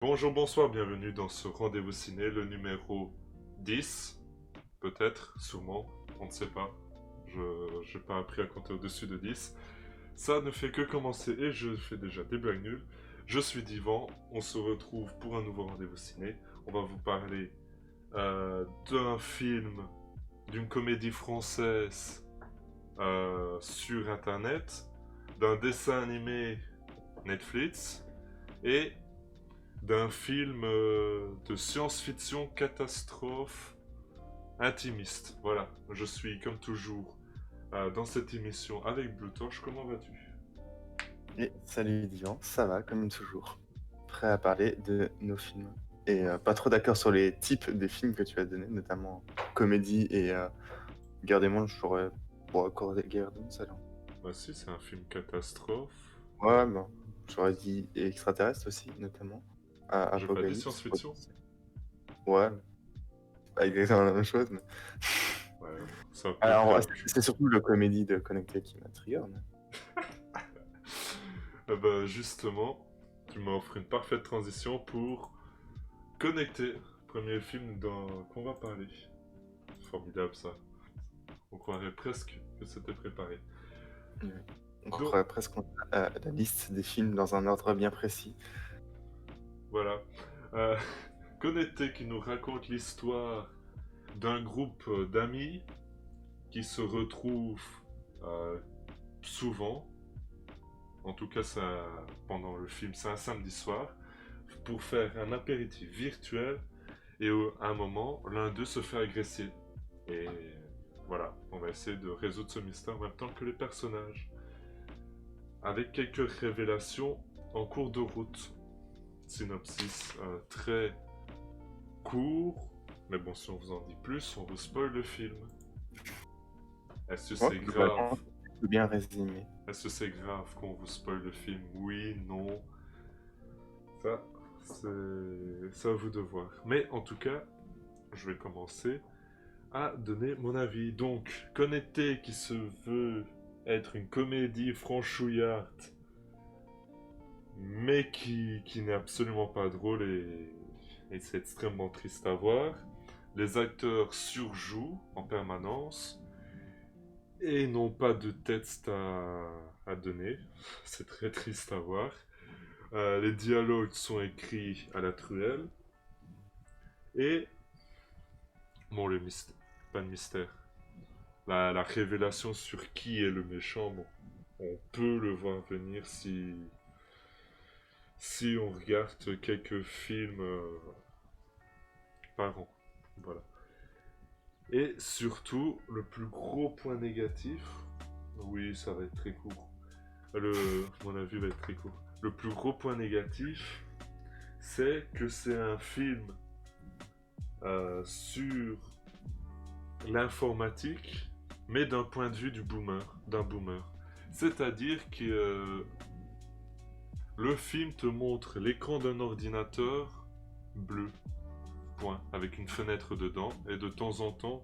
Bonjour, bonsoir, bienvenue dans ce rendez-vous ciné, le numéro 10, peut-être, sûrement, on ne sait pas. Je n'ai pas appris à compter au-dessus de 10. Ça ne fait que commencer et je fais déjà des blagues nulles. Je suis Divan, on se retrouve pour un nouveau rendez-vous ciné. On va vous parler d'un film, d'une comédie française sur Internet, d'un dessin animé Netflix et d'un film de science-fiction catastrophe intimiste. Voilà, je suis comme toujours dans cette émission avec Blue Torch. Comment vas-tu? Et salut Divan, ça va comme toujours. Prêt à parler de nos films. Et pas trop d'accord sur les types des films que tu as donnés, notamment comédie et Guerre des Mondes, j'aurais pour accorder Guerre des Mondes, ça là. Bah si, c'est un film catastrophe. Ouais, bon, j'aurais dit extraterrestre aussi, notamment. J'ai pas dit Apocalypse. science-fiction. Ouais, c'est pas exactement la même chose. Mais... Ouais, c'est à peu Alors, près ouais, la même c'est chose. surtout le comédie de Connecté qui m'a trigger. Bah justement, tu m'offres une parfaite transition pour connecter. Premier film qu'on va parler. Formidable ça. On croirait presque que c'était préparé. Ouais. On Donc, croirait presque qu'on a la liste des films dans un ordre bien précis. voilà. Euh, Connecté qui nous raconte l'histoire d'un groupe d'amis qui se retrouvent euh, souvent, en tout cas ça, pendant le film, c'est un samedi soir, pour faire un apéritif virtuel et à un moment, l'un d'eux se fait agresser. Et voilà, on va essayer de résoudre ce mystère en même temps que les personnages, avec quelques révélations en cours de route. Synopsis très court, mais bon, si on vous en dit plus, on vous spoil le film. Est-ce que Ouais, c'est grave? globalement, c'est bien résumé. Est-ce que c'est grave qu'on vous spoil le film? Oui, non. Ça, c'est à vous de voir. Mais en tout cas, je vais commencer à donner mon avis. Donc, Connecté qui se veut être une comédie franchouillarde, mais qui n'est absolument pas drôle et c'est extrêmement triste à voir. Les acteurs surjouent en permanence et n'ont pas de texte à donner. C'est très triste à voir. Les dialogues sont écrits à la truelle. Et, bon, le mystère, pas de mystère. La révélation sur qui est le méchant, bon, on peut le voir venir si on regarde quelques films par an. Voilà. Et surtout, le plus gros point négatif, oui, ça va être très court. Mon avis va être très court. Le plus gros point négatif, c'est que c'est un film sur l'informatique, mais d'un point de vue d'un boomer. C'est-à-dire que le film te montre l'écran d'un ordinateur bleu, point, avec une fenêtre dedans, et de temps en temps,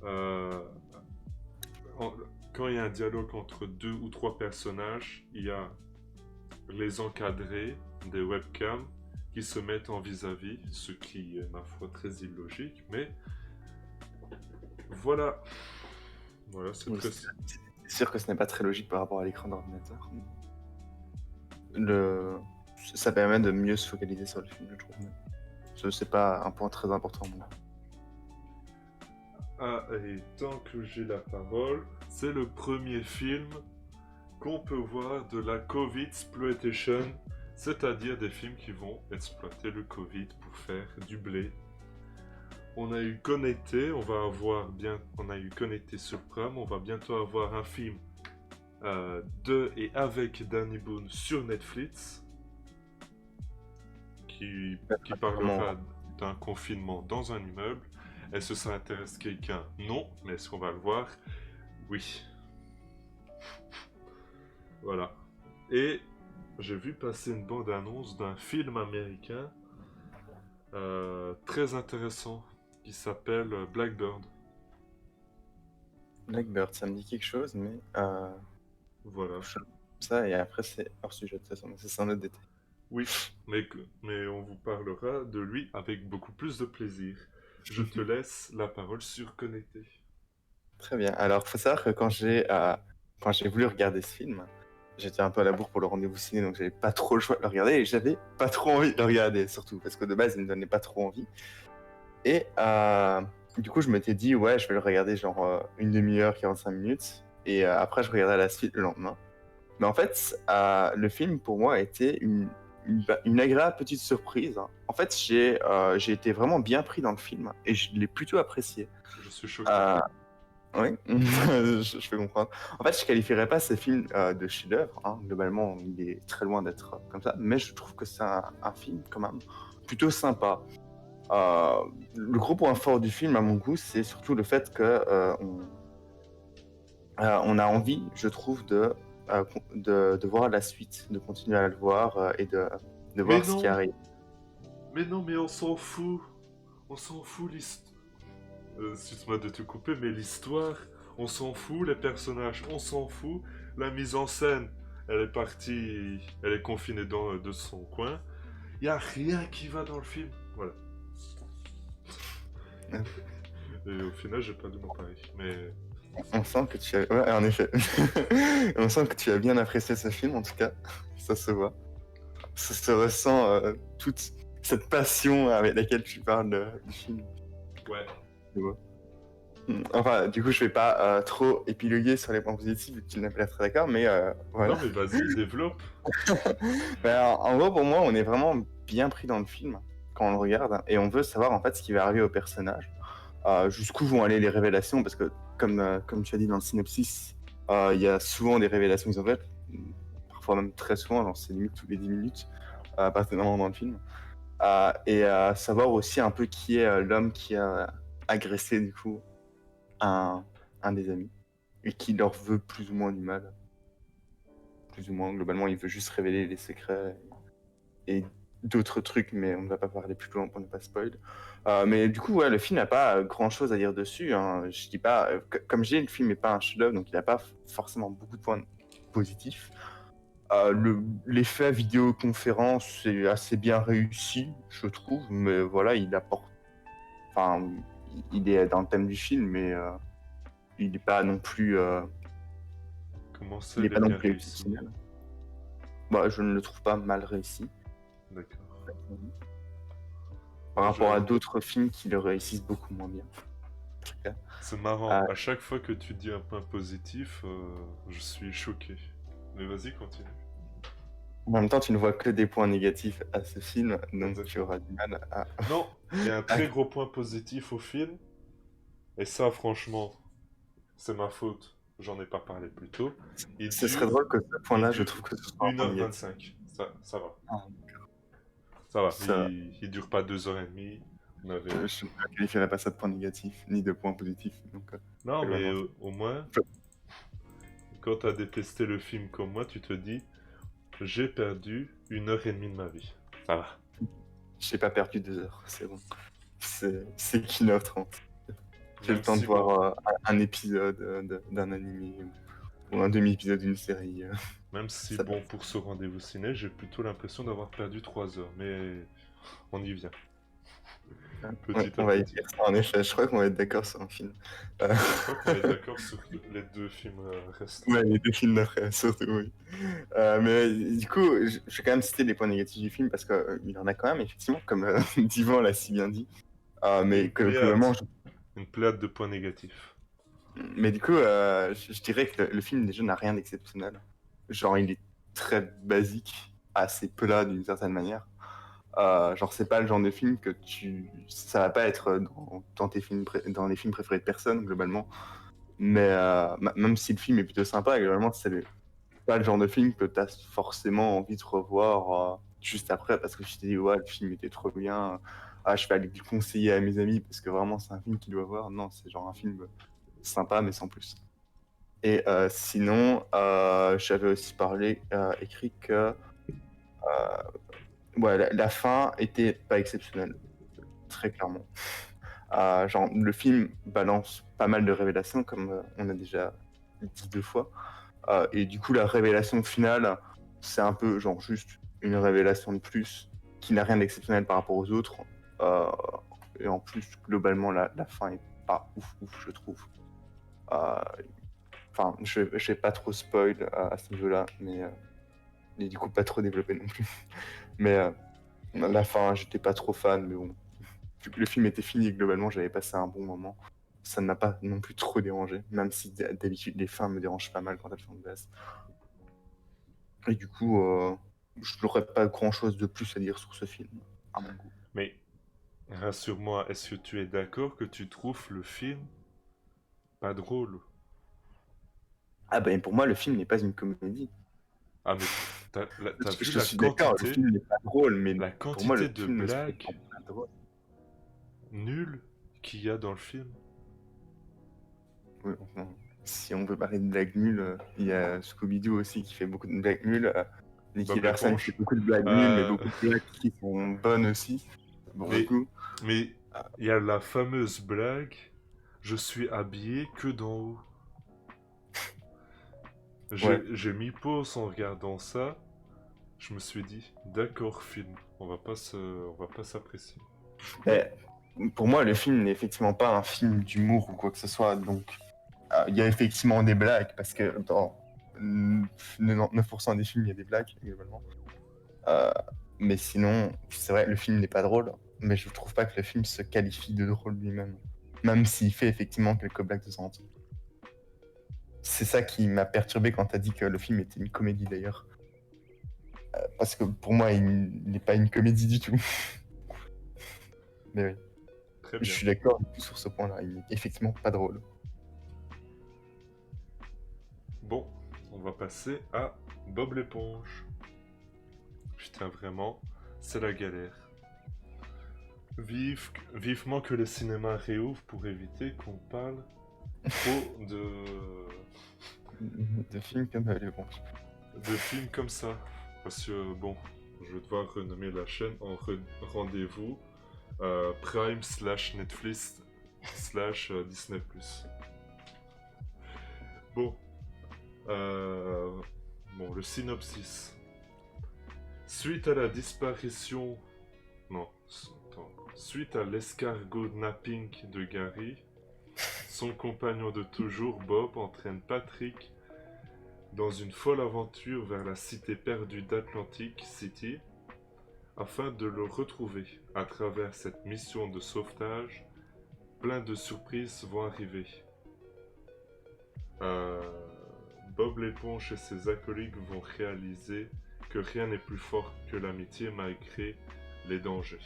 euh, en- quand il y a un dialogue entre deux ou trois personnages, il y a les encadrés des webcams qui se mettent en vis-à-vis, ce qui est ma foi très illogique, mais voilà. Voilà, c'est Oui, très. c'est sûr que ce n'est pas très logique par rapport à l'écran d'ordinateur. Le... Ça permet de mieux se focaliser sur le film, je trouve. C'est pas un point très important, moi. Ah, et tant que j'ai la parole, c'est le premier film qu'on peut voir de la Covid exploitation, c'est-à-dire des films qui vont exploiter le Covid pour faire du blé. On a eu Connecté, on a eu Connecté sur Prime, on va bientôt avoir un film de et avec Danny Boone sur Netflix qui Vraiment, parlera d'un confinement dans un immeuble. Est-ce que ça intéresse quelqu'un? Non, mais est-ce qu'on va le voir? Oui. Voilà. Et j'ai vu passer une bande-annonce d'un film américain très intéressant qui s'appelle Blackbird. Blackbird, ça me dit quelque chose, mais Voilà. ça, et après, c'est hors sujet de toute façon, mais c'est un autre détail. Oui, mais on vous parlera de lui avec beaucoup plus de plaisir. Je te laisse la parole sur Connecté. Très bien. Alors, faut savoir que quand j'ai voulu regarder ce film, j'étais un peu à la bourre pour le rendez-vous ciné, donc j'avais pas trop le choix de le regarder et j'avais pas trop envie de le regarder, surtout parce que de base, il me donnait pas trop envie. Et du coup, je m'étais dit, ouais, je vais le regarder genre une demi-heure, 45 minutes, et après, je regarderai la suite le lendemain. Mais en fait, le film pour moi a été une agréable petite surprise. En fait, j'ai été vraiment bien pris dans le film et je l'ai plutôt apprécié. Je suis choqué. Euh, oui, je peux comprendre. En fait, je qualifierais pas ce film de chef-d'œuvre, hein. Globalement, il est très loin d'être comme ça, mais je trouve que c'est un film quand même plutôt sympa. Euh, le gros point fort du film, à mon goût, c'est surtout le fait que on a envie, je trouve, de voir la suite, de continuer à le voir et de Mais voir ce qui non, arrive. mais non, mais on s'en fout. On s'en fout l'histoire. Excuse-moi de te couper, mais l'histoire, on s'en fout. Les personnages, on s'en fout. La mise en scène, elle est partie, elle est confinée dans de son coin. Il y a rien qui va dans le film. Voilà. Et au final, j'ai pas de mon pari. Mais On sent que tu as... Ouais, en effet. On sent que tu as bien apprécié ce film, en tout cas. Ça se voit. Ça se ressent toute cette passion avec laquelle tu parles du film. ouais. Tu vois. Enfin, du coup, je vais pas trop épiloguer sur les points positifs, vu que tu n'es pas très d'accord, mais voilà. Non, mais vas-y, développe. Ben, en gros, pour moi, on est vraiment bien pris dans le film quand on le regarde, et on veut savoir en fait ce qui va arriver au personnage, jusqu'où vont aller les révélations, parce que comme tu as dit dans le synopsis, il y a souvent des révélations qui sont faites, parfois même très souvent, genre c'est limite tous les 10 minutes, à partir d'un moment dans le film. Et savoir aussi un peu qui est l'homme qui a agressé du coup un, un des amis, et qui leur veut plus ou moins du mal. Plus ou moins, globalement, il veut juste révéler les secrets et d'autres trucs, mais on ne va pas parler plus loin pour ne pas spoil. Mais du coup, ouais, le film n'a pas grand-chose à dire dessus, hein. Je dis pas, comme j'ai dit, le film n'est pas un chef-d'œuvre, donc il n'a pas forcément beaucoup de points positifs. L'effet vidéoconférence est assez bien réussi, je trouve, mais voilà, il apporte. Enfin, il est dans le thème du film, mais il n'est pas non plus. Comment ça, Il n'est il est pas non bien plus réussi? exceptionnel. Bah, je ne le trouve pas mal réussi. D'accord. Par Moi, rapport à d'autres films qui le réussissent beaucoup moins bien. En tout cas. c'est marrant. Euh, À chaque fois que tu dis un point positif, je suis choqué. Mais vas-y, continue. En même temps, tu ne vois que des points négatifs à ce film, donc tu Exactement. auras du mal à... Non, il y a un très gros point positif au film. Et ça, franchement, c'est ma faute. J'en ai pas parlé plus tôt. Il Ce serait dure, drôle que ce il point-là, je dure trouve que ce soit un point négatif. 1h25. Ça va. Ah, Ça va. ça, Il dure pas 2h30. On avait... je ne qualifierais pas ça de point négatif, ni de point positif. Donc, Non, mais globalement, au moins, quand t'as détesté le film comme moi, tu te dis, j'ai perdu 1h30 de ma vie. Ça va. j'ai pas perdu 2 heures, c'est bon. C'est qu'une heure 30. J'ai le Même temps de si, bon, voir un épisode d'un animé ou un demi-épisode d'une série. même si, Ça bon, passe. pour ce rendez-vous ciné, j'ai plutôt l'impression d'avoir perdu 3 heures. Mais on y vient, Ouais, petit on à va y petit. dire ça en effet. Je crois qu'on va être d'accord sur un film. Euh, Je crois qu'on est d'accord sur les deux films restants. Ouais, les deux films d'après, surtout, oui. Mais du coup, je vais quand même citer les points négatifs du film parce qu'il y en a quand même, effectivement, comme Divan l'a si bien dit. Une Mais que pléiade. globalement, Une pléiade de points négatifs. mais du coup, je dirais que le film déjà n'a rien d'exceptionnel. Genre, il est très basique, assez plat d'une certaine manière. Genre, c'est pas le genre de film que ça va pas être dans tes films dans les films préférés de personne, globalement. Mais même si le film est plutôt sympa, globalement, pas le genre de film que tu as forcément envie de revoir juste après parce que tu t'es dit, ouais, le film était trop bien. Ah, je vais aller le conseiller à mes amis parce que vraiment, c'est un film qu'ils doivent voir. Non, c'est genre un film sympa, mais sans plus. Et sinon, j'avais aussi écrit que ouais, la fin était pas exceptionnelle, très clairement. Genre, le film balance pas mal de révélations, comme on a déjà dit 2 fois. Et du coup, la révélation finale, c'est un peu genre juste une révélation de plus qui n'a rien d'exceptionnel par rapport aux autres. Euh, et en plus, globalement, la fin est pas ouf, je trouve. Euh, Enfin, je vais pas trop spoil à ce niveau-là, mais et du coup pas trop développé non plus. Mais la fin, j'étais pas trop fan, mais bon, vu que le film était fini, globalement, j'avais passé un bon moment. Ça ne m'a pas non plus trop dérangé, même si d'habitude les fins me dérangent pas mal quand elles sont de base. Et du coup, je n'aurais pas grand-chose de plus à dire sur ce film, à mon goût. Mais rassure-moi, est-ce que tu es d'accord que tu trouves le film pas drôle? Ah ben pour moi, le film n'est pas une comédie. Ah mais t'as vu Je suis d'accord, le film n'est pas drôle, mais la pour moi, le quantité de film ne se prétend blagues pas drôle. nulles qu'il y a dans le film? Oui, enfin, si on veut parler de blagues nulles, il y a Scooby-Doo aussi qui fait beaucoup de blagues nulles. Nicky Bob Larson fait l'éponge? beaucoup de blagues nulles, mais Euh, beaucoup de blagues qui sont bonnes aussi. Bon, du mais coup, mais il y a la fameuse blague, je suis habillé que d'en haut. ouais. J'ai mis pause en regardant ça. Je me suis dit, d'accord film, on va pas s'apprécier. Mais pour moi, le film n'est effectivement pas un film d'humour ou quoi que ce soit. Donc, il y a effectivement des blagues, parce que dans 99% des films, il y a des blagues, globalement. Euh, mais sinon, c'est vrai, le film n'est pas drôle, mais je trouve pas que le film se qualifie de drôle lui-même. Même s'il fait effectivement quelques blagues de temps en temps. C'est ça qui m'a perturbé quand t'as dit que le film était une comédie d'ailleurs. Parce que pour moi, il n'est pas une comédie du tout. Mais oui, Très je bien. suis d'accord du coup sur ce point-là. Il n'est effectivement pas drôle. Bon, on va passer à Bob l'éponge. Putain, vraiment, c'est la galère. Vivement que les cinémas réouvrent pour éviter qu'on parle trop De films comme les bons. de films comme ça. Parce que, bon, je vais devoir renommer la chaîne en rendez-vous Prime slash Netflix slash Disney+. Bon, euh, bon, le synopsis. Suite à la disparition... Non, attends. Suite à l'escargot napping de Gary, son compagnon de toujours, Bob, entraîne Patrick dans une folle aventure vers la cité perdue d'Atlantic City afin de le retrouver. À travers cette mission de sauvetage, plein de surprises vont arriver. Euh, Bob l'éponge et ses acolytes vont réaliser que rien n'est plus fort que l'amitié malgré les dangers.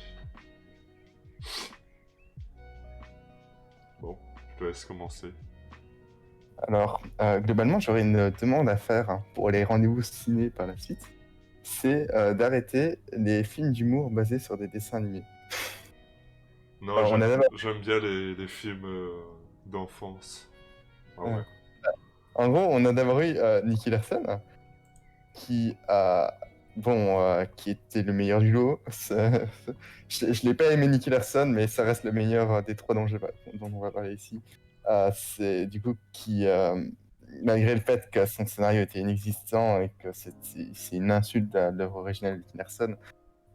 Bon, je te laisse commencer. Alors, globalement, j'aurais une demande à faire pour les rendez-vous ciné par la suite. C'est d'arrêter les films d'humour basés sur des dessins animés. Non, On a d'abord, j'aime bien les films d'enfance. Ah euh, ouais. en gros, on a d'abord eu Nicky Larson, qui a, bon, qui était le meilleur du lot. Je l'ai pas aimé Nicky Larson, mais ça reste le meilleur des trois dont on va parler ici. C'est du coup qui, malgré le fait que son scénario était inexistant et que c'est une insulte à l'œuvre originale de Nicky Larson,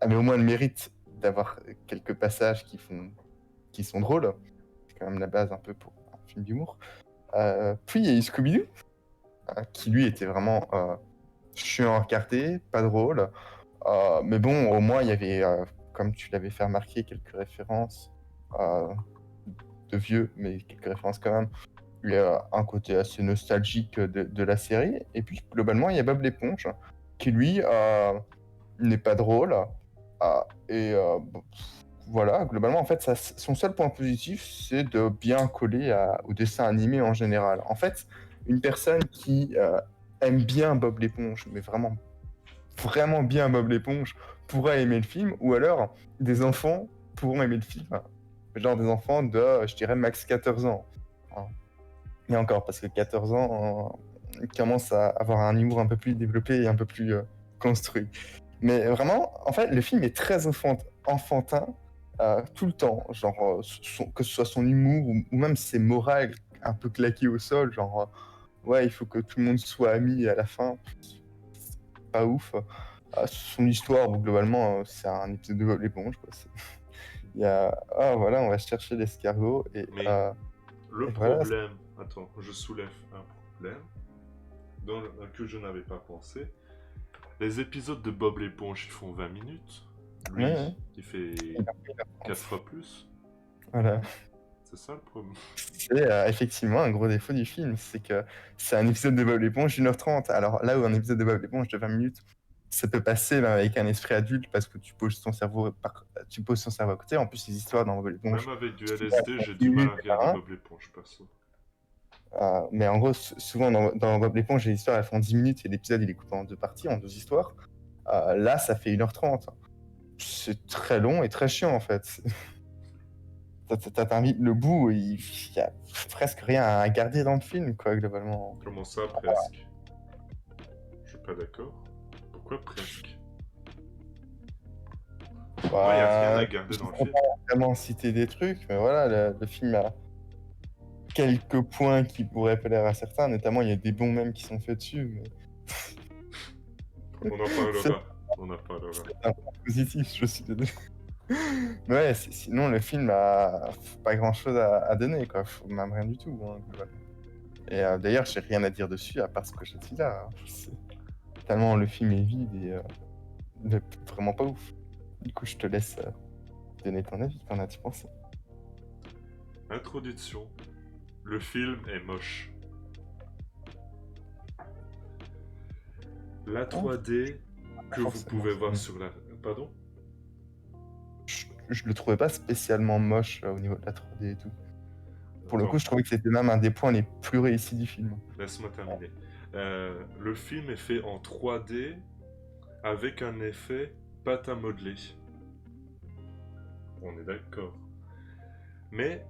avait au moins le mérite d'avoir quelques passages qui sont drôles. C'est quand même la base un peu pour un film d'humour. Puis il y a eu Scooby-Doo, qui lui était vraiment chiant à regarder, pas drôle. Mais bon, au moins il y avait, comme tu l'avais fait remarquer, quelques références euh, de vieux, mais quelques références quand même. Il y a un côté assez nostalgique de la série. Et puis globalement, il y a Bob l'éponge, qui lui n'est pas drôle. Et bon, voilà, globalement, en fait, son seul point positif, c'est de bien coller au dessin animé en général. En fait, une personne qui aime bien Bob l'éponge, mais vraiment, vraiment bien Bob l'éponge, pourra aimer le film, ou alors des enfants pourront aimer le film. Genre des enfants de, je dirais, max 14 ans. Hein. Et encore, parce que 14 ans, ils commencent à avoir un humour un peu plus développé et un peu plus construit. Mais vraiment, en fait, le film est très enfantin tout le temps. Genre, que ce soit son humour ou même ses morales un peu claquées au sol. Genre, ouais, il faut que tout le monde soit ami à la fin. C'est pas ouf. Son histoire, bon, globalement, c'est un épisode de Bob l'éponge, quoi. Il y a... Ah, voilà, on va chercher l'escargot, Mais le et voilà. problème, attends, je soulève un problème que je n'avais pas pensé. Les épisodes de Bob l'éponge, ils font 20 minutes. Ouais, Lui, ouais. il fait Il a pris la 4 France. fois plus. Voilà. C'est ça le problème. C'est effectivement un gros défaut du film, c'est que c'est un épisode de Bob l'éponge d'1h30. Alors là où un épisode de Bob l'éponge de 20 minutes, ça peut passer ben, avec un esprit adulte parce que tu poses ton cerveau à côté. En plus, les histoires dans Bob Même l'éponge, avec du souvent, elles LSD, font j'ai 10 du mal minutes à par regarder un. Bob l'éponge, perso. Mais en gros, souvent dans Bob l'éponge, les histoires elles font 10 minutes et l'épisode il est coupé en deux parties, en deux histoires. Là, ça fait 1h30. C'est très long et très chiant en fait. T'atteins vite le bout, il y a presque rien à garder dans le film, quoi, globalement. Comment ça, presque? Je suis pas d'accord. Pourquoi presque? Pour moi, il n'y a rien Bah, à garder je dans le ne peux film. pas vraiment citer des trucs, mais voilà, le film a quelques points qui pourraient plaire à certains, notamment il y a des bons mèmes qui sont faits dessus, mais On en c'est parlera. On en parlera. un point positif, je suis désolé. Mais ouais, sinon le film a pas grand chose à donner, quoi, même rien du tout, hein, globalement. Et d'ailleurs, j'ai rien à dire dessus à part ce que j'ai dit là, hein. Tellement le film est vide et vraiment pas ouf. Du coup, je te laisse donner ton avis, qu'en as-tu pensé? Introduction. Le film est moche. La Oh, 3D pas que vous forcément. pouvez voir sur la... Pardon? Je le trouvais pas spécialement moche au niveau de la 3D et tout. Pour le coup, Attends, je trouvais que c'était même un des points les plus réussis du film. laisse-moi terminer. Le film est fait en 3D avec un effet pâte à modeler. On est d'accord. Mais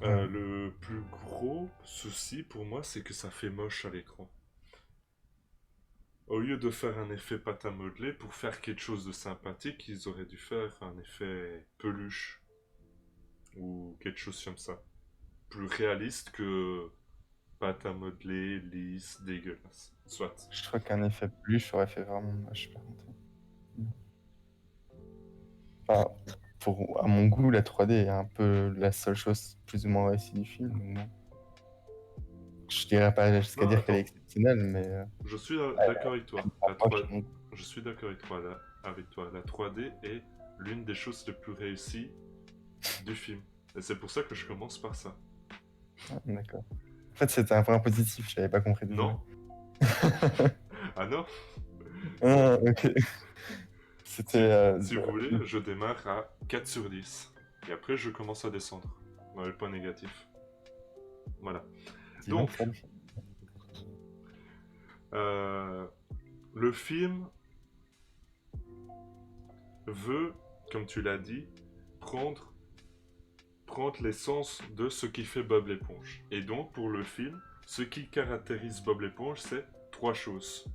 Ouais. le plus gros souci pour moi, c'est que ça fait moche à l'écran. Au lieu de faire un effet pâte à modeler, pour faire quelque chose de sympathique, ils auraient dû faire un effet peluche ou quelque chose comme ça. Plus réaliste que pâte à modeler, lisse, dégueulasse. Soit. Je crois qu'un effet plus aurait fait vraiment moche par contre. Enfin, à mon goût, la 3D est un peu la seule chose plus ou moins réussie du film. Donc bon. Je dirais pas jusqu'à Non, dire qu'elle est attends. exceptionnelle, mais Je suis elle d'accord avec toi. est La pas 3... moche, donc. Je suis d'accord avec toi, La 3D est l'une des choses les plus réussies du film. Et c'est pour ça que je commence par ça. Ah, d'accord. En fait, c'était un point positif, j'avais pas compris, désolé. Non? Ah non? Bon, Ah, ok. C'était. si vous voulez, je démarre à 4 sur 10. Et après, je commence à descendre dans les points négatifs. Voilà. Dis-donc, Donc, ça le fait. euh, le film veut, comme tu l'as dit, prendre, prendre l'essence de ce qui fait Bob l'éponge. Et donc, pour le film, ce qui caractérise Bob l'éponge, c'est trois choses.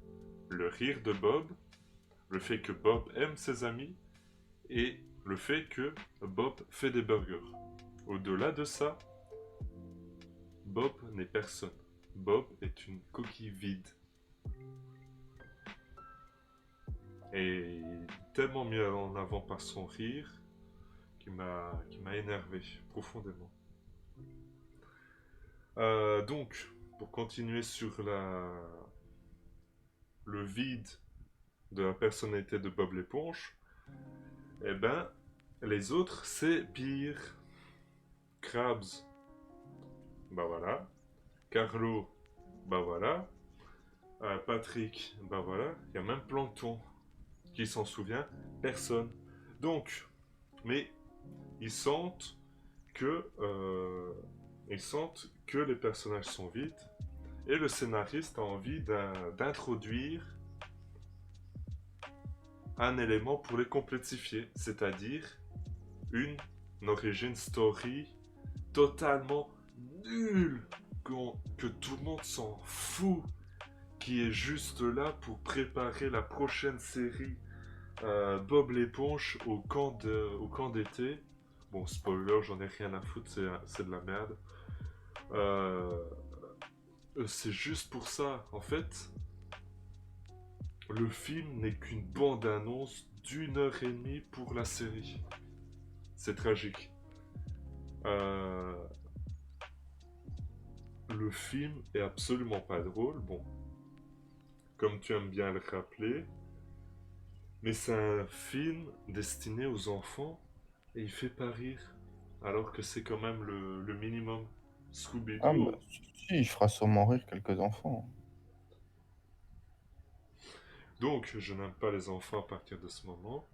Le rire de Bob, le fait que Bob aime ses amis, et le fait que Bob fait des burgers. Au-delà de ça, Bob n'est personne. Bob est une coquille vide. Et tellement mis en avant par son rire qui m'a énervé profondément. Donc, pour continuer sur le vide de la personnalité de Bob l'éponge, eh ben, les autres, c'est pire. Krabs, bah voilà. Carlo, bah voilà. Patrick, bah voilà. Il y a même Plankton qui s'en souvient. Personne. Donc, mais ils sentent que les personnages sont vides et le scénariste a envie d'introduire un élément pour les complexifier, c'est-à-dire une origin story totalement nulle, que tout le monde s'en fout, qui est juste là pour préparer la prochaine série Bob l'éponge au camp d'été. Bon, spoiler, j'en ai rien à foutre, c'est de la merde. C'est juste pour ça. En fait, le film n'est qu'une bande-annonce d'1 heure et demie pour la série. C'est tragique. Euh, le film est absolument pas drôle, bon, comme tu aimes bien le rappeler, mais c'est un film destiné aux enfants et il fait pas rire, alors que c'est quand même le minimum. Ah, bah, Scooby-Doo. si, il fera sûrement rire quelques enfants. Donc, je n'aime pas les enfants à partir de ce moment.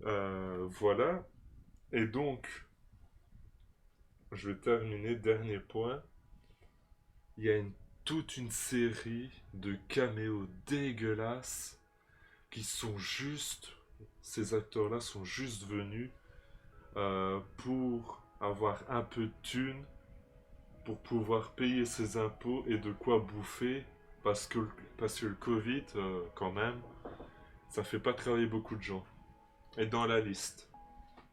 Euh, voilà. Et donc, je vais terminer, dernier point. Il y a toute une série de caméos dégueulasses qui sont juste... Ces acteurs-là sont juste venus pour avoir un peu de thunes, pour pouvoir payer ses impôts et de quoi bouffer, parce que, parce que le Covid, quand même, ça fait pas travailler beaucoup de gens. Et dans la liste,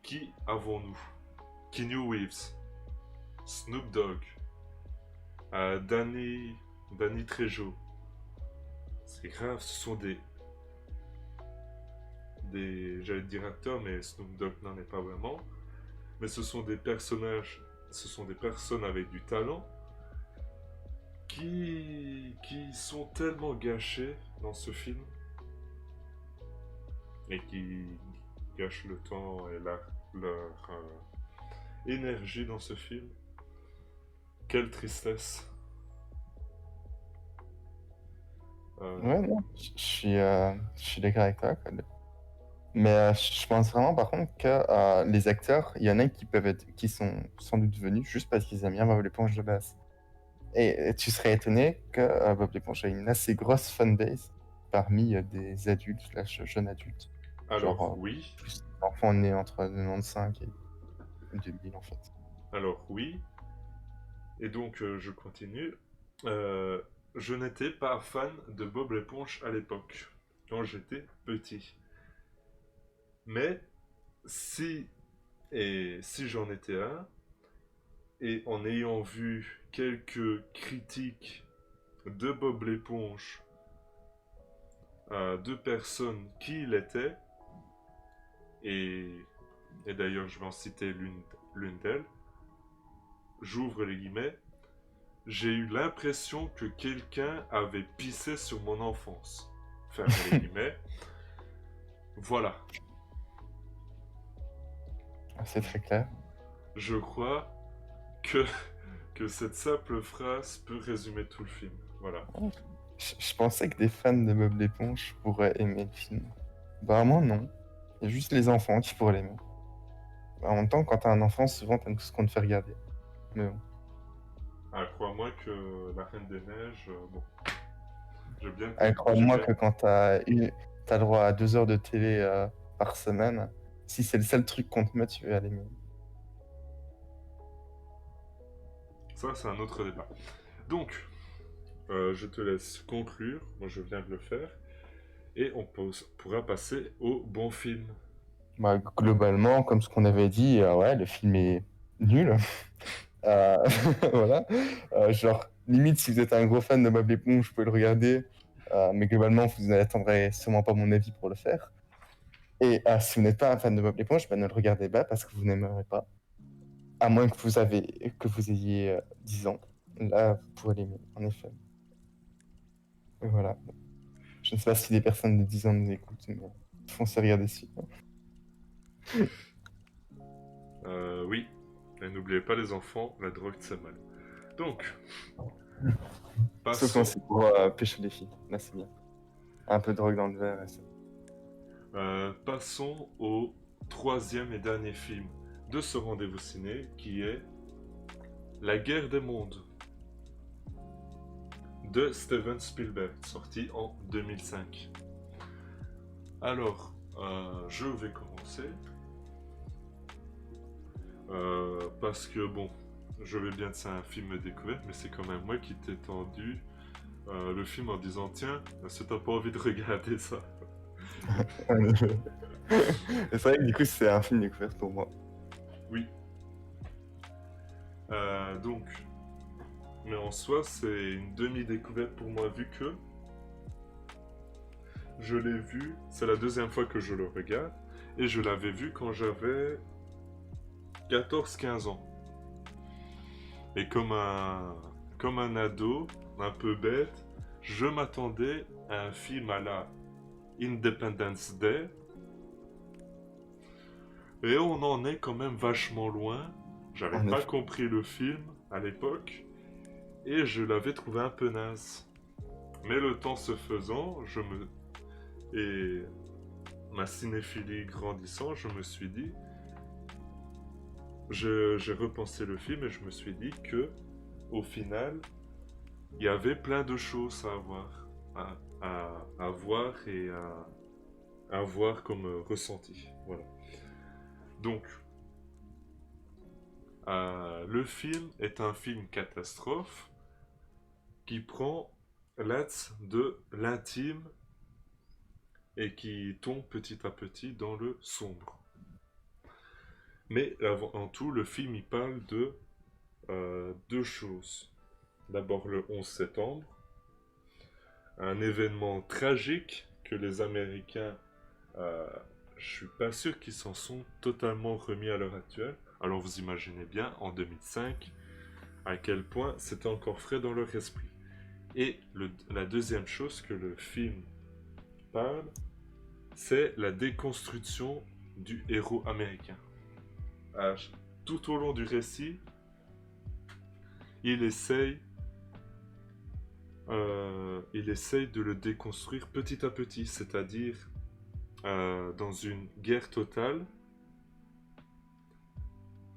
qui avons-nous? Keanu Reeves, Snoop Dogg, Danny Trejo. C'est grave, ce sont j'allais dire acteurs, mais Snoop Dogg n'en est pas vraiment. Mais ce sont des personnages, ce sont des personnes avec du talent qui sont tellement gâchés dans ce film et qui gâchent le temps et leur énergie dans ce film. Quelle tristesse. Ouais, Euh, non, je suis d'accord avec toi, quoi. Mais je pense vraiment, par contre, que les acteurs, il y en a qui peuvent être, qui sont sans doute venus juste parce qu'ils aiment bien Bob l'éponge de base. Et tu serais étonné que Bob l'éponge ait une assez grosse fanbase parmi des adultes, slash jeunes adultes. Genre, alors oui, plus d'enfants nés entre 95 et 2000, en fait. alors oui, et donc je continue. Euh, je n'étais pas fan de Bob l'éponge à l'époque, quand j'étais petit. Mais si, et si j'en étais un, et en ayant vu quelques critiques de Bob l'éponge de personnes qui il était, et, et d'ailleurs je vais en citer l'une d'elles, j'ouvre les guillemets, j'ai eu l'impression que quelqu'un avait pissé sur mon enfance. Fermez les guillemets. Voilà. C'est très clair. Je crois que, que cette simple phrase peut résumer tout le film. Voilà. Je pensais que des fans de Bob l'éponge pourraient aimer le film. Bah, moi, non. Il y a juste les enfants qui pourraient l'aimer. En même temps, quand t'as un enfant, souvent t'aimes tout ce qu'on te fait regarder. Mais bon. Ah, crois-moi que La Reine des Neiges, bon, j'ai Crois-moi bien. que quand t'as le droit à 2 heures de télé par semaine, si c'est le seul truc qu'on te met, tu vas l'aimer. Ça, c'est un autre débat. Donc, je te laisse conclure. Moi, je viens de le faire. Et pourra passer au bon film. Bah, globalement, comme ce qu'on avait dit, ouais, le film est nul. Euh, voilà. Genre, limite, si vous êtes un gros fan de Bob l'éponge, vous pouvez le regarder. Mais globalement, vous n'attendrez sûrement pas mon avis pour le faire. Et si vous n'êtes pas un fan de Bob l'éponge, bah, ne le regardez pas parce que vous n'aimerez pas. À moins que vous ayez 10 ans. Là, vous pourrez l'aimer, en effet. Et voilà. Je ne sais pas si des personnes de 10 ans nous écoutent, mais foncez regarder dessus. Oui. Et n'oubliez pas les enfants, la drogue c'est mal. Donc, Sauf quand passons, c'est pour pêcher les filles. Là, c'est bien. Un peu de drogue dans le verre, et ça. passons au troisième et dernier film de ce rendez-vous ciné qui est La guerre des mondes de Steven Spielberg, sorti en 2005. Alors, je vais commencer parce que bon, je vais bien que c'est un film découvert, mais c'est quand même moi qui t'ai tendu le film en disant tiens, est-ce que t'as pas envie de regarder ça? C'est vrai que du coup, c'est un film découverte pour moi. Oui. Donc, mais en soi, c'est une demi-découverte pour moi, vu que je l'ai vu, c'est la deuxième fois que je le regarde, et je l'avais vu quand j'avais 14-15 ans. Et comme un ado, un peu bête, je m'attendais à un film à la Independence Day, et on en est quand même vachement loin. J'avais En pas effet. compris le film à l'époque, et je l'avais trouvé un peu naze. Mais le temps se faisant, et ma cinéphilie grandissant, je me suis dit, j'ai repensé le film et je me suis dit que, au final, il y avait plein de choses à voir, à voir et à voir comme ressenti. Voilà. Donc, le film est un film catastrophe qui prend l'axe de l'intime et qui tombe petit à petit dans le sombre. Mais avant tout, le film il parle de deux choses. D'abord le 11 septembre, un événement tragique que les Américains, euh, je suis pas sûr qu'ils s'en sont totalement remis à l'heure actuelle. Alors vous imaginez bien, en 2005, à quel point c'était encore frais dans leur esprit. Et la deuxième chose que le film parle, c'est la déconstruction du héros américain. À tout au long du récit, il essaye, il essaye de le déconstruire petit à petit, c'est-à-dire dans une guerre totale,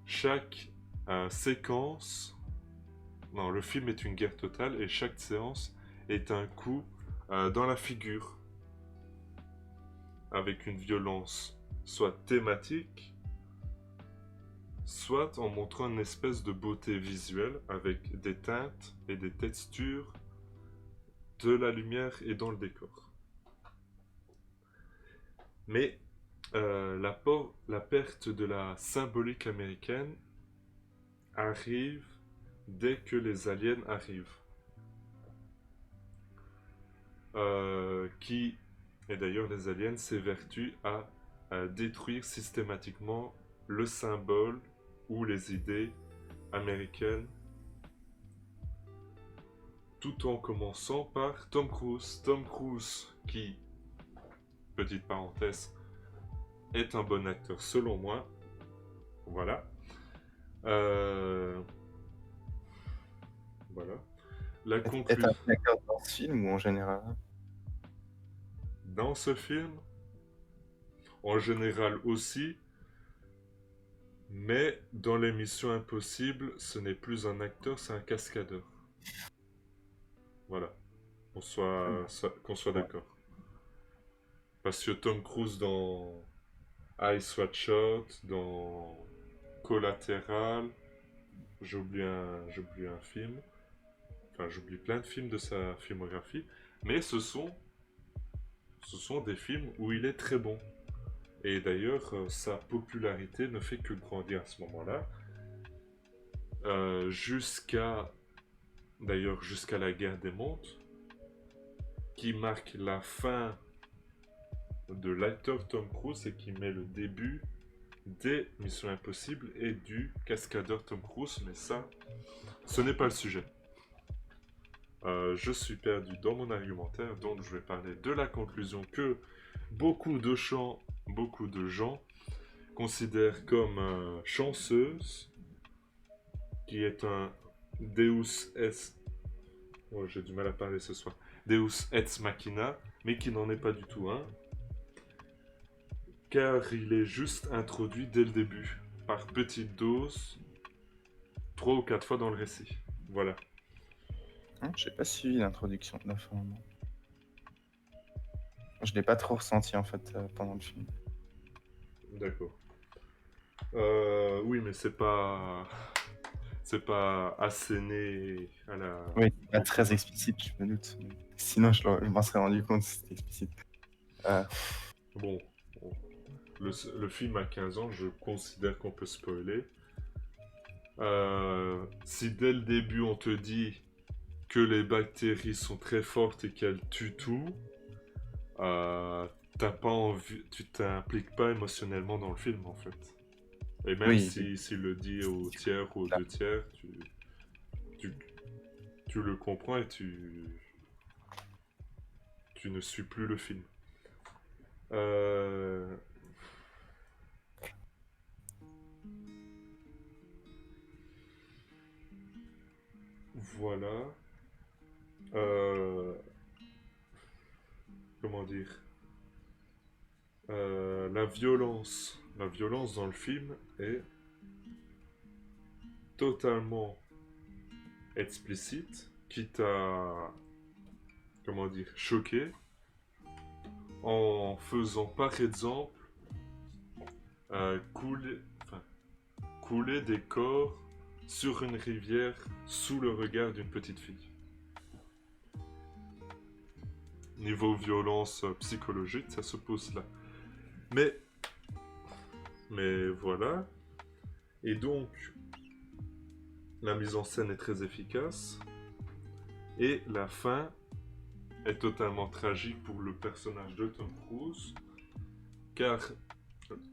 chaque séquence, non, le film est une guerre totale et chaque séance est un coup dans la figure, avec une violence soit thématique, soit en montrant une espèce de beauté visuelle avec des teintes et des textures, de la lumière et dans le décor. Mais la perte de la symbolique américaine arrive dès que les aliens arrivent. Qui, et d'ailleurs les aliens s'évertuent à détruire systématiquement le symbole ou les idées américaines, tout en commençant par Tom Cruise. Tom Cruise qui, petite parenthèse, est un bon acteur selon moi. Voilà. Euh, voilà. La Est un conclusion. acteur dans ce film ou en général? Dans ce film, en général aussi, mais dans l'émission Impossible, ce n'est plus un acteur, c'est un cascadeur. Voilà. Qu'on soit Ouais. d'accord. Parce que Tom Cruise dans Ice Watch Shot, dans Collateral, j'ai oublié un film. Enfin, j'oublie plein de films de sa filmographie. Mais ce sont des films où il est très bon. Et d'ailleurs, sa popularité ne fait que grandir à ce moment-là. Jusqu'à D'ailleurs jusqu'à la guerre des mondes, qui marque la fin de l'acteur Tom Cruise et qui met le début des Missions Impossibles et du cascadeur Tom Cruise, mais ça, ce n'est pas le sujet. Je suis perdu dans mon argumentaire, donc je vais parler de la conclusion que beaucoup de gens considèrent comme chanceuse, qui est un Deus Ex... Oh, j'ai du mal à parler ce soir. Deus Ex Machina, mais qui n'en est pas du tout un, car il est juste introduit dès le début, par petites doses, 3 ou 4 fois dans le récit. Voilà. J'ai pas suivi l'introduction de la fin. Non. Je l'ai pas trop ressenti en fait pendant le film. D'accord. Oui, mais c'est pas asséné à la... Oui, pas au très commun. explicite, je me doute. Sinon, je m'en serais rendu compte si c'était explicite. Euh, Bon, bon. Le film a 15 ans, je considère qu'on peut spoiler. Si dès le début on te dit que les bactéries sont très fortes et qu'elles tuent tout, euh, t'as pas envie, tu t'impliques pas émotionnellement dans le film en fait. Et même Oui, si s'il le dit au tiers ou aux là. deux tiers, tu, tu le comprends et tu ne suis plus le film. Euh, voilà. Euh, comment dire? La violence dans le film est totalement explicite, quitte à, comment dire, choquer, en faisant par exemple couler, enfin, couler des corps sur une rivière sous le regard d'une petite fille. Niveau violence psychologique, ça se pose là. Mais, mais voilà. Et donc, la mise en scène est très efficace. Et la fin est totalement tragique pour le personnage de Tom Cruise. Car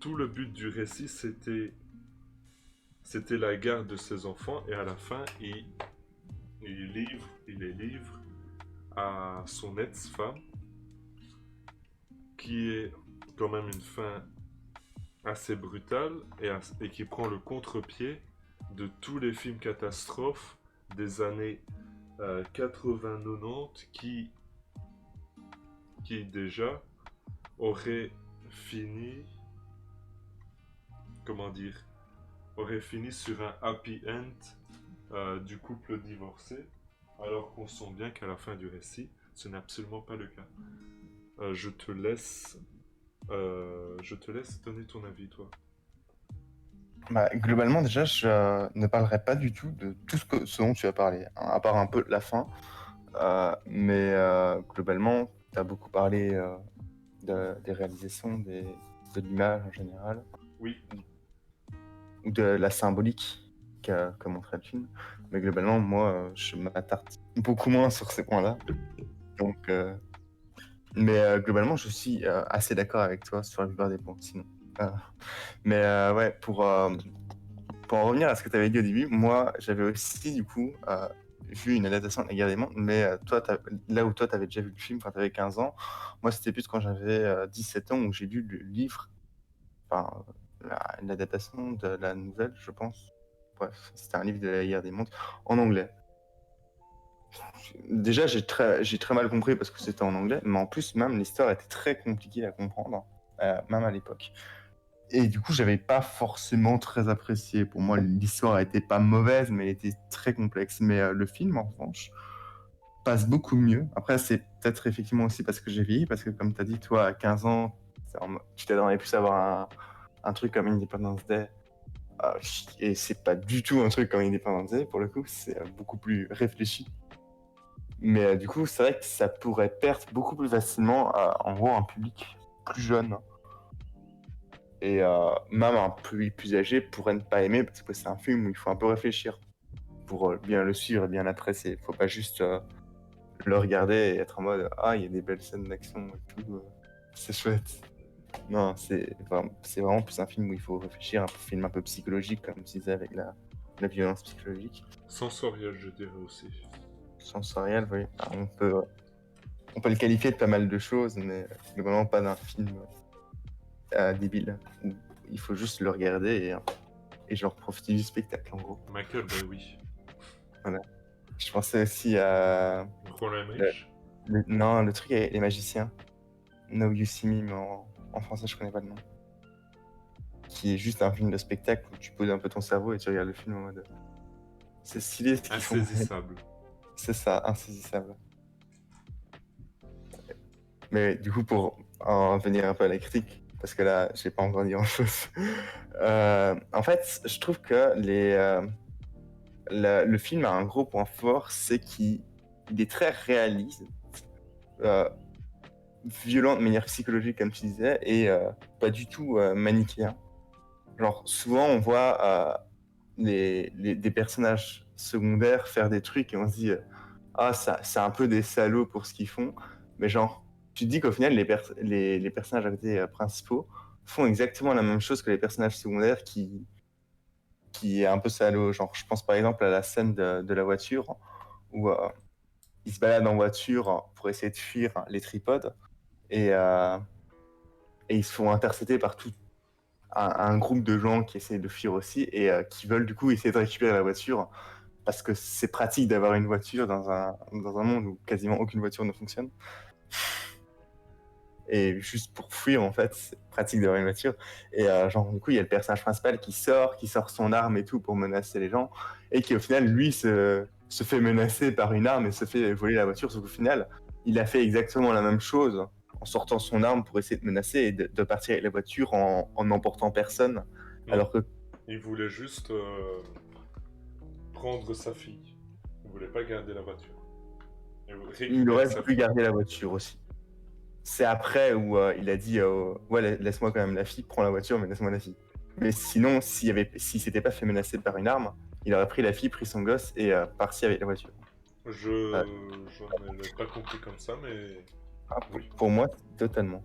tout le but du récit, c'était la garde de ses enfants. Et à la fin, il les livre à son ex-femme, qui est quand même une fin assez brutale et qui prend le contre-pied de tous les films catastrophes des années 80-90 qui déjà auraient fini, comment dire, auraient fini sur un happy end du couple divorcé, alors qu'on sent bien qu'à la fin du récit, ce n'est absolument pas le cas. Euh, je te laisse, je te laisse donner ton avis, toi. Bah, globalement, déjà, je ne parlerai pas du tout de tout ce dont tu as parlé, hein, à part un peu la fin. Mais globalement, tu as beaucoup parlé des réalisations, de l'image en général, Oui, ou de la symbolique qu'a montré le film. Mais globalement, moi, je m'attarde beaucoup moins sur ces points-là. Donc, globalement, je suis assez d'accord avec toi sur la plupart des points, sinon. Euh, mais ouais, pour en revenir à ce que tu avais dit au début, moi, j'avais aussi, du coup, vu une adaptation de La Guerre des Mondes, mais toi, là où toi, tu avais déjà vu le film quand tu avais 15 ans, moi, c'était plus quand j'avais 17 ans où j'ai lu le livre, enfin, l'adaptation de la nouvelle, je pense. Bref, c'était un livre de La Guerre des Mondes en anglais. Déjà, j'ai très mal compris parce que c'était en anglais, mais en plus, même l'histoire était très compliquée à comprendre, même à l'époque. Et du coup, j'avais pas forcément très apprécié. Pour moi, l'histoire était pas mauvaise, mais elle était très complexe. Mais le film, en revanche, passe beaucoup mieux. Après, c'est peut-être effectivement aussi parce que j'ai vieilli, parce que comme tu as dit, toi, à 15 ans, tu t'attendais plus à avoir un truc comme Independence Day. Et c'est pas du tout un truc comme Independence Day, pour le coup, c'est beaucoup plus réfléchi. Mais du coup, c'est vrai que ça pourrait perdre beaucoup plus facilement, en gros, un public plus jeune. Et même un peu plus âgé pourrait ne pas aimer parce que c'est un film où il faut un peu réfléchir pour bien le suivre et bien l'apprécier. Il faut pas juste le regarder et être en mode ah, il y a des belles scènes d'action et tout, c'est chouette. Non, c'est vraiment plus un film où il faut réfléchir, un film un peu psychologique, comme tu disais, avec la violence psychologique. sensoriel, je dirais aussi. Sensoriel, oui. Enfin, on peut le qualifier de pas mal de choses, mais globalement pas d'un film débile. Où il faut juste le regarder et genre profiter du spectacle en gros. Michael Bay, oui. Voilà. Je pensais aussi à Roland Emmerich. non, le truc avec les magiciens. Now You See Me, mais en français je connais pas le nom. Qui est juste un film de spectacle où tu poses un peu ton cerveau et tu regardes le film en mode c'est stylé ce qu'ils font. Insaisissable. C'est ça, insaisissable. Mais du coup, pour en venir un peu à la critique, parce que là, j'ai pas encore dit grand chose. En fait, je trouve que le film a un gros point fort, c'est qu'il est très réaliste, euh, violent de manière psychologique, comme tu disais, et pas du tout manichéen. Genre, souvent, on voit des personnages secondaires faire des trucs et on se dit ah, ça, c'est un peu des salauds pour ce qu'ils font. Mais genre, tu te dis qu'au final, les personnages à côté principaux font exactement la même chose que les personnages secondaires qui est un peu salaud. Genre, je pense par exemple à la scène de la voiture où ils se baladent en voiture pour essayer de fuir les tripodes et, euh, et ils se font intercepter par tout un groupe de gens qui essaient de fuir aussi et qui veulent du coup essayer de récupérer la voiture parce que c'est pratique d'avoir une voiture dans un monde où quasiment aucune voiture ne fonctionne. Et juste pour fuir, en fait, c'est pratique d'avoir une voiture. Et genre, du coup, il y a le personnage principal qui sort son arme et tout pour menacer les gens, et qui au final, lui, se fait menacer par une arme et se fait voler la voiture, sauf qu'au final, il a fait exactement la même chose en sortant son arme pour essayer de menacer et de partir avec la voiture en n'emportant personne. Non, Alors que il voulait juste prendre sa fille. Il voulait pas garder la voiture. Il voulait il récupérer aurait sa voulu fille. garder la voiture aussi. C'est après où il a dit ouais, laisse-moi quand même la fille, prends la voiture, mais laisse-moi la fille. Mais sinon, s'il s'était pas fait menacer par une arme, il aurait pris la fille, pris son gosse et parti avec la voiture. Euh, Je ne l'ai pas compris comme ça, mais oui. pour moi, totalement.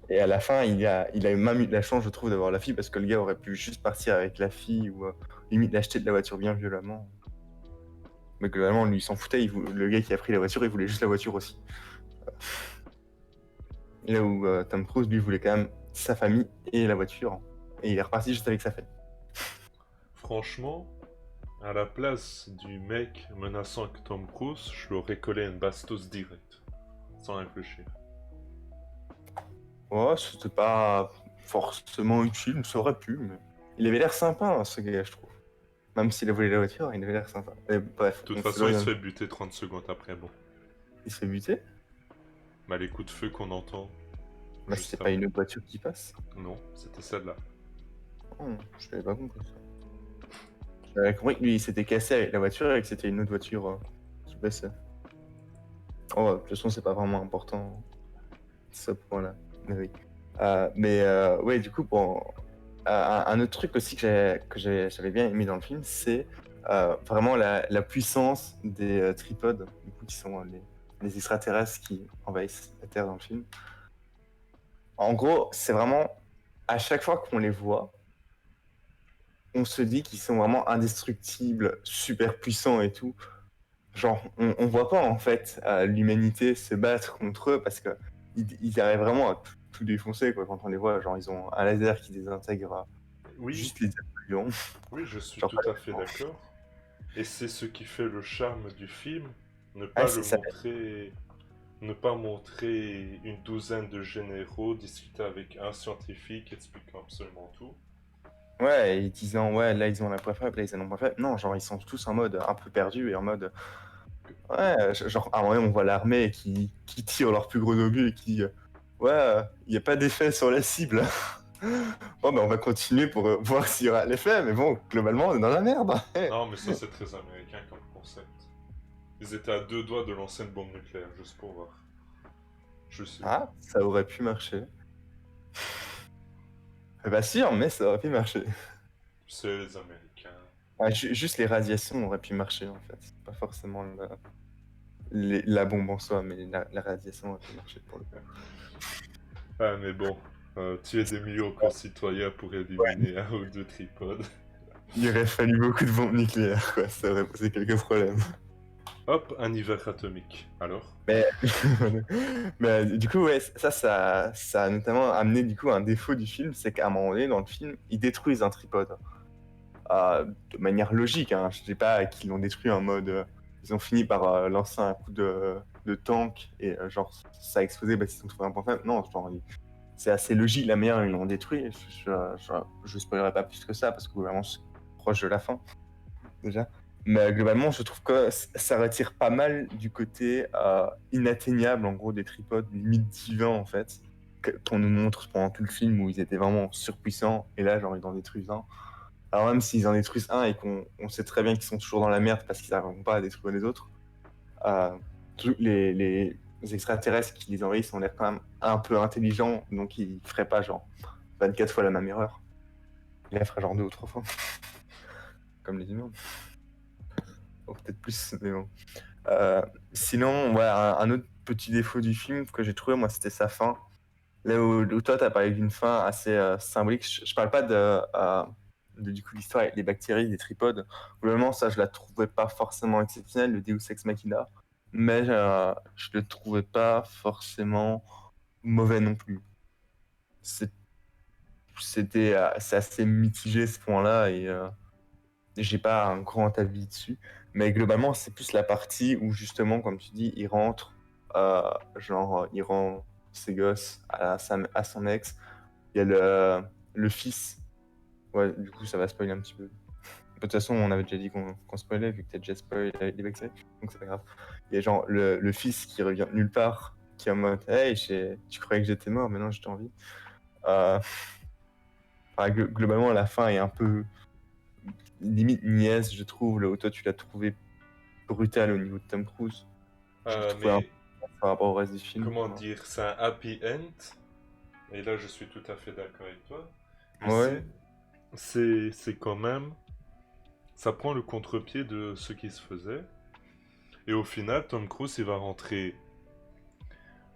Et à la fin, il a même eu de la chance, je trouve, d'avoir la fille parce que le gars aurait pu juste partir avec la fille ou limite l'acheter de la voiture bien violemment. Mais globalement, lui, il s'en foutait. Le gars qui a pris la voiture, il voulait juste la voiture aussi. Là où Tom Cruise, lui, voulait quand même sa famille et la voiture. Et il est reparti juste avec sa famille. Franchement, à la place du mec menaçant que Tom Cruise, je lui aurais collé une bastos direct, sans réfléchir. Ouais, c'était pas forcément utile, ça aurait pu, mais... Il avait l'air sympa, hein, ce gars, je trouve. Même s'il a volé la voiture, il avait l'air sympa. Et bref, De toute on façon, il se s'éloigne. fait buter 30 secondes après, bon. Il se fait buter? Mais les coups de feu qu'on entend Bah, juste c'était pas une après. autre voiture qui passe. Non, c'était celle-là. Oh, je l'avais pas compris, ça. J'avais compris que lui, il s'était cassé avec la voiture et que c'était une autre voiture qui passait. Oh, de toute façon, c'est pas vraiment important, ce point-là. Mais oui. Ouais, du coup, bon, un autre truc aussi j'avais bien aimé dans le film, c'est vraiment la puissance des tripodes, du coup, qui sont les extraterrestres qui envahissent la Terre dans le film. En gros, c'est vraiment, à chaque fois qu'on les voit, on se dit qu'ils sont vraiment indestructibles, super puissants et tout. Genre, on voit pas en fait l'humanité se battre contre eux parce que ils arrivent vraiment à tout défoncer quoi, quand on les voit. Genre, ils ont un laser qui désintègre Oui, juste les avions. oui, je suis Genre, tout à fait d'accord. Et c'est ce qui fait le charme du film, ne ah, pas le montrer, ne pas montrer une douzaine de généraux discuter avec un scientifique expliquant absolument tout. ouais, et disant ouais, là ils ont la point faible, là ils en ont point faible. Non, genre ils sont tous en mode un peu perdus et en mode ouais, genre à un moment on voit l'armée qui tire leur plus gros obus et qui ouais, il n'y a pas d'effet sur la cible. Bon, ben on va continuer pour voir s'il y aura l'effet, mais bon, globalement on est dans la merde. Non, mais ça c'est très américain comme concept. Ils étaient à deux doigts de lancer une bombe nucléaire, juste pour voir. Je suis. Ah, ça aurait pu marcher. Pas sûr, mais ça aurait pu marcher. C'est les Américains. Ah, juste les radiations auraient pu marcher en fait. Pas forcément la bombe en soi, mais la radiation aurait pu marcher pour le coup. Ah, mais bon, tuer des millions de concitoyens pour éliminer un ou deux tripodes. Il aurait fallu beaucoup de bombes nucléaires, quoi. Ça aurait posé quelques problèmes. Hop, un hiver atomique. Alors? Mais, du coup, ouais, ça a notamment amené du coup un défaut du film, c'est qu'à un moment donné dans le film, ils détruisent un tripode. De manière logique, hein. Je dis pas qu'ils l'ont détruit en mode. Ils ont fini par lancer un coup de tank et genre ça a explosé parce qu'ils ont trouvé un point faible. Non, genre, c'est assez logique la manière dont ils l'ont détruit. Je spoilerai pas plus que ça parce que vraiment c'est proche de la fin déjà. Mais globalement, je trouve que ça retire pas mal du côté inatteignable en gros des tripodes, limite divins en fait, qu'on nous montre pendant tout le film où ils étaient vraiment surpuissants et là genre ils en détruisent un. Alors même s'ils en détruisent un et qu'on sait très bien qu'ils sont toujours dans la merde parce qu'ils n'arriveront pas à détruire les autres, euh, les extraterrestres qui les envahissent ont l'air quand même un peu intelligents, donc ils feraient pas genre 24 fois la même erreur. Ils la feraient genre 2 ou 3 fois. comme les humains. Ou peut-être plus, mais bon. Euh, Sinon, ouais, un autre petit défaut du film que j'ai trouvé, moi, c'était sa fin. Là où toi, tu as parlé d'une fin assez symbolique, je parle pas du coup, l'histoire avec les bactéries, les tripodes. Globalement, ça, je la trouvais pas forcément exceptionnelle, le Deus Ex Machina, mais je le trouvais pas forcément mauvais non plus. C'est- c'est assez mitigé ce point-là et j'ai pas un grand avis dessus. Mais globalement, c'est plus la partie où justement, comme tu dis, il rentre, il rend ses gosses à son ex. Il y a le fils. Ouais, du coup, ça va spoiler un petit peu. De toute façon, on avait déjà dit qu'on spoilait, vu que t'as déjà spoilé les vexés, donc c'est pas grave. Il y a genre le fils qui revient de nulle part, qui est en mode Hey, tu croyais que j'étais mort, mais non, j'étais en vie. Euh, enfin, globalement, la fin est un peu limite niaise, je trouve. Là où toi, tu l'as trouvé brutal au niveau de Tom Cruise. Je le trouvais un Mais peu par rapport au reste du film. comment dire, c'est un happy end. Et là, je suis tout à fait d'accord avec toi. Mais Ouais, c'est quand même, ça prend le contre-pied de ce qui se faisait. Et au final, Tom Cruise, il va rentrer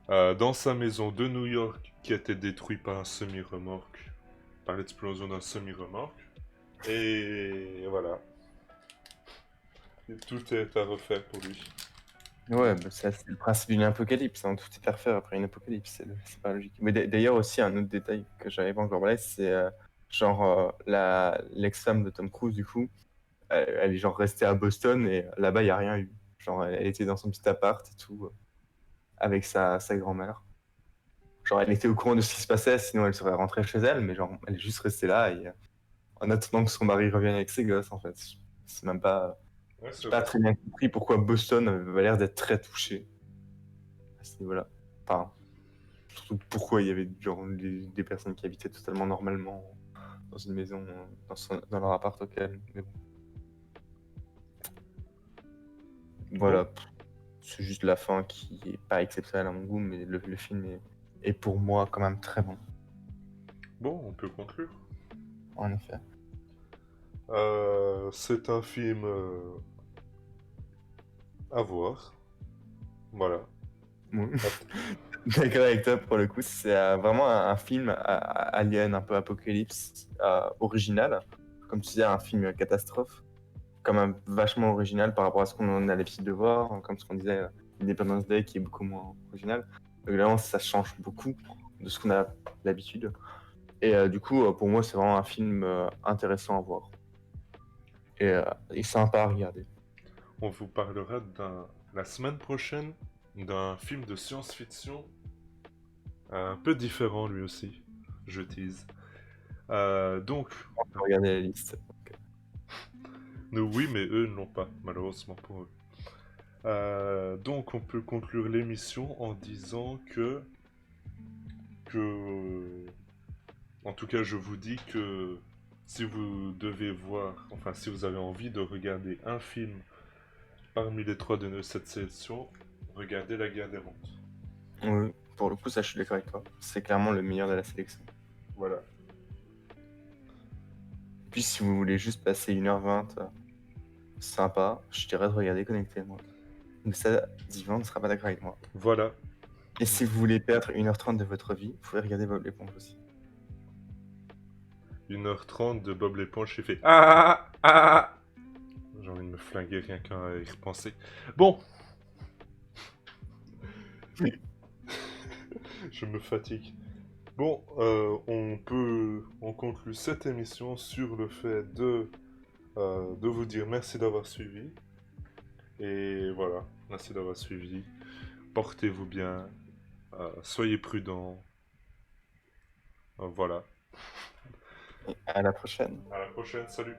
dans sa maison de New York qui a été détruite par un semi-remorque, par l'explosion d'un semi-remorque. Et voilà. Et tout est à refaire pour lui. ouais, bah, c'est le principe d'une apocalypse, hein. Tout est à refaire après une apocalypse, c'est pas logique. Mais d'ailleurs aussi, un autre détail que j'avais pas encore parlé, c'est genre l'ex-femme de Tom Cruise, du coup, elle est genre restée à Boston et là-bas, il n'y a rien eu. Genre, elle était dans son petit appart et tout, avec sa grand-mère. Genre, elle était au courant de ce qui se passait, sinon elle serait rentrée chez elle, mais genre, elle est juste restée là et en attendant que son mari revienne avec ses gosses, en fait. C'est même pas. Ouais, J'ai c'est pas vrai. très bien compris pourquoi Boston avait l'air d'être très touché à ce niveau-là. Enfin, surtout pourquoi il y avait genre des personnes qui habitaient totalement normalement dans une maison, dans leur appart au calme. Mais bon, Bon, voilà, c'est juste la fin qui est pas exceptionnelle à mon goût, mais le film est pour moi quand même très bon, bon, on peut conclure. en effet. C'est un film à voir. Voilà. Ouais. Att- D'accord avec toi pour le coup, c'est vraiment un film alien, un peu apocalypse, original. Comme tu disais, un film catastrophe, quand même vachement original par rapport à ce qu'on a l'habitude de voir, hein, comme ce qu'on disait, Independence Day qui est beaucoup moins original. Donc vraiment, ça change beaucoup de ce qu'on a l'habitude. Et du coup, pour moi, c'est vraiment un film intéressant à voir et sympa à regarder. On vous parlera la semaine prochaine d'un film de science-fiction un peu différent lui aussi. Je tease. Donc, On peut regarder la liste. nous oui, mais eux ne l'ont pas, malheureusement pour eux. Donc, on peut conclure l'émission en disant que, en tout cas, je vous dis que si vous devez voir, enfin, si vous avez envie de regarder un film parmi les trois de cette sélection, regardez La Guerre des Mondes. Oui, pour le coup, ça, je suis d'accord avec toi. C'est clairement le meilleur de la sélection. Voilà. Puis, si vous voulez juste passer 1h20 sympa, je dirais de regarder Connecté, moi. Mais ça, Divan ne sera pas d'accord avec moi. Voilà. Et si vous voulez perdre 1h30 de votre vie, vous pouvez regarder Bob l'éponge aussi. 1h30 de Bob l'éponge, j'ai fait Ah ah ah. J'ai envie de me flinguer rien qu'à y repenser. Bon, je me fatigue. Bon, on conclut cette émission sur le fait de vous dire merci d'avoir suivi. Et voilà, merci d'avoir suivi. Portez-vous bien, soyez prudents. Voilà. Et à la prochaine. À la prochaine, salut.